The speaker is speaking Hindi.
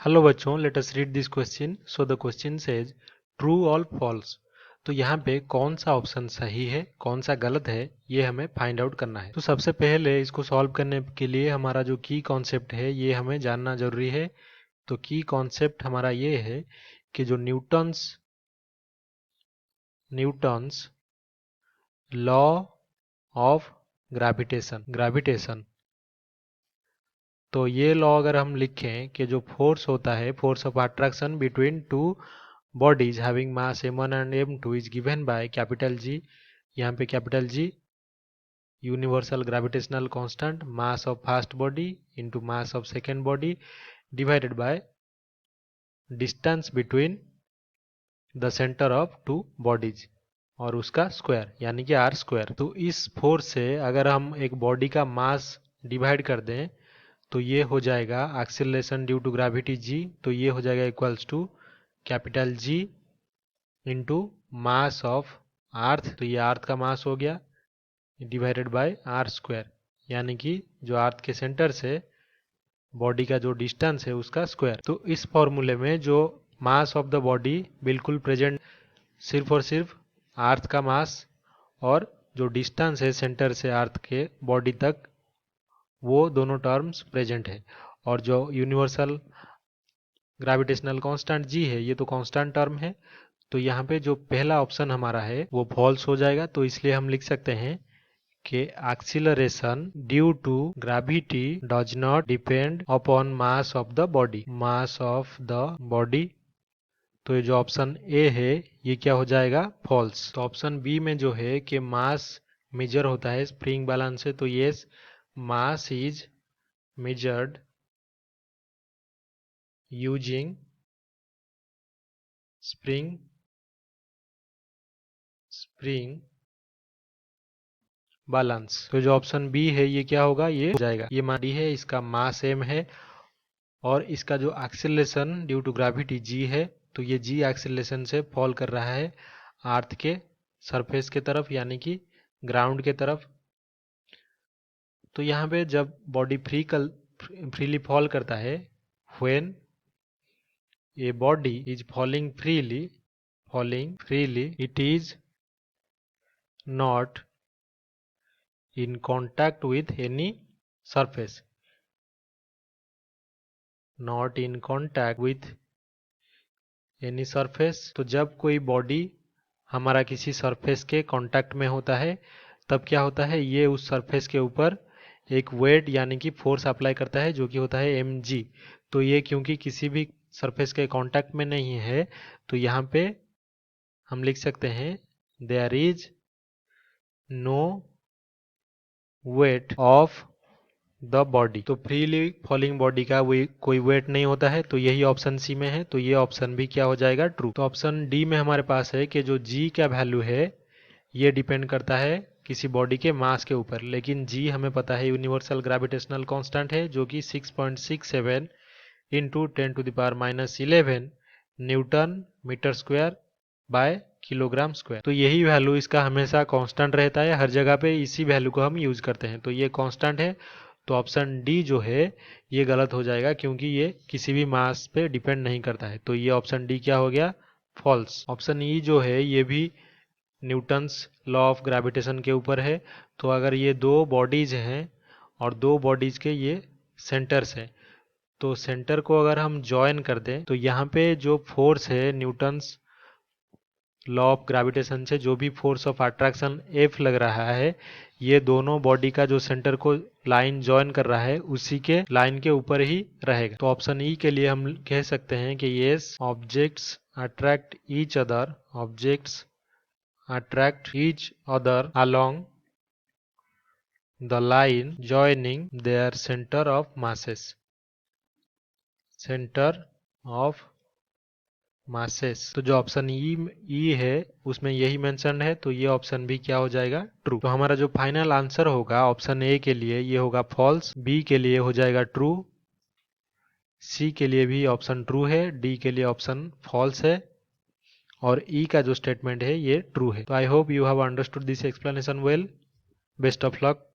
हेलो बच्चों, let us read this question. So the question says true और फॉल्स. तो यहाँ पे कौन सा ऑप्शन सही है, कौन सा गलत है, ये हमें फाइंड आउट करना है. तो सबसे पहले इसको सॉल्व करने के लिए हमारा जो की कॉन्सेप्ट है ये हमें जानना जरूरी है. तो की कॉन्सेप्ट हमारा ये है कि जो न्यूटन्स लॉ ऑफ ग्रेविटेशन, तो ये लॉ अगर हम लिखें कि जो फोर्स होता है, force of attraction between two bodies having mass m1 and m2 is given by capital G. यहाँ पे capital G universal gravitational constant, mass of first body into mass of second body divided by distance between the center of two bodies और उसका स्क्वायर यानी कि आर स्क्वायर. तो इस फोर्स से अगर हम एक बॉडी का मास डिवाइड कर दें तो ये हो जाएगा acceleration due to gravity G. तो ये हो जाएगा equals to capital G into mass of earth. तो ये अर्थ का मास हो गया डिवाइडेड बाय आर स्क्वायर यानी कि जो अर्थ के सेंटर से बॉडी का जो डिस्टेंस है उसका स्क्वायर. तो इस फॉर्मूले में जो मास ऑफ द बॉडी बिल्कुल प्रेजेंट, सिर्फ और सिर्फ अर्थ का मास और जो डिस्टेंस है सेंटर से अर्थ के बॉडी तक, वो दोनों टर्म्स प्रेजेंट है. और जो यूनिवर्सल ग्रेविटेशनल कांस्टेंट जी है ये तो कांस्टेंट टर्म है. तो यहाँ पे जो पहला ऑप्शन हमारा है वो फॉल्स हो जाएगा. तो इसलिए हम लिख सकते हैं कि acceleration due to gravity does not depend upon mass of the body. तो ये जो ऑप्शन ए है ये क्या हो जाएगा, फॉल्स. तो ऑप्शन बी में जो है कि मास मेजर होता है स्प्रिंग बैलेंस से, तो ये mass is measured using spring balance. तो जो ऑप्शन बी है ये क्या होगा, ये हो जाएगा. ये मान डी है, इसका मास एम है और इसका जो एक्सीलरेशन ड्यू टू ग्रेविटी जी है, तो ये जी एक्सीलरेशन से फॉल कर रहा है अर्थ के सरफेस के तरफ यानी कि ग्राउंड के तरफ. तो यहाँ पे जब बॉडी फ्रीली फॉल करता है, when a body is falling freely it is not in contact with any surface, not in contact with any surface. तो जब कोई बॉडी हमारा किसी सरफेस के कांटेक्ट में होता है तब क्या होता है, ये उस सरफेस के ऊपर एक वेट यानी कि फोर्स अप्लाई करता है जो कि होता है mg. तो ये क्योंकि किसी भी सरफेस के कांटेक्ट में नहीं है तो यहाँ पे हम लिख सकते हैं there is no weight of the body. तो फ्रीली फॉलिंग बॉडी का कोई वेट नहीं होता है. तो यही ऑप्शन सी में है, तो ये ऑप्शन भी क्या हो जाएगा, ट्रू. तो ऑप्शन डी में हमारे पास है कि जो जी का वैल्यू है ये डिपेंड करता है किसी बॉडी के मास के ऊपर, लेकिन जी हमें पता है यूनिवर्सल ग्रेविटेशनल कांस्टेंट है जो कि 6.67 into 10⁻⁻11 newton metre square by kilogram square. तो यही वैल्यू इसका हमेशा कांस्टेंट रहता है, हर जगह पे इसी वैल्यू को हम यूज करते हैं. तो ये कांस्टेंट है. तो ऑप्शन डी जो है ये गलत हो जाएगा क्योंकि ये किसी भी मास पे डिपेंड नहीं करता है. तो ये ऑप्शन डी क्या हो गया, फॉल्स. ऑप्शन ई जो है ये भी न्यूटन्स लॉ ऑफ ग्रेविटेशन के ऊपर है. तो अगर ये दो बॉडीज हैं और दो बॉडीज के ये सेंटर्स हैं, तो सेंटर को अगर हम ज्वाइन कर दें तो यहाँ पे जो फोर्स है न्यूटन्स लॉ ऑफ ग्रेविटेशन से जो भी फोर्स ऑफ अट्रैक्शन एफ लग रहा है ये दोनों बॉडी का जो सेंटर को लाइन ज्वाइन कर रहा है उसी के लाइन के ऊपर ही रहेगा. तो ऑप्शन ई के लिए हम कह सकते हैं कि yes, objects attract each other along the line joining their centre of masses. तो जो ऑप्शन ई है उसमें यही मेंशन है, तो ये ऑप्शन भी क्या हो जाएगा, ट्रू. तो हमारा जो फाइनल आंसर होगा ऑप्शन ए के लिए ये होगा फॉल्स, बी के लिए हो जाएगा ट्रू, सी के लिए भी ऑप्शन ट्रू है, डी के लिए ऑप्शन फॉल्स है और ई का जो स्टेटमेंट है ये ट्रू है. तो I hope you have understood this explanation well. Best of luck.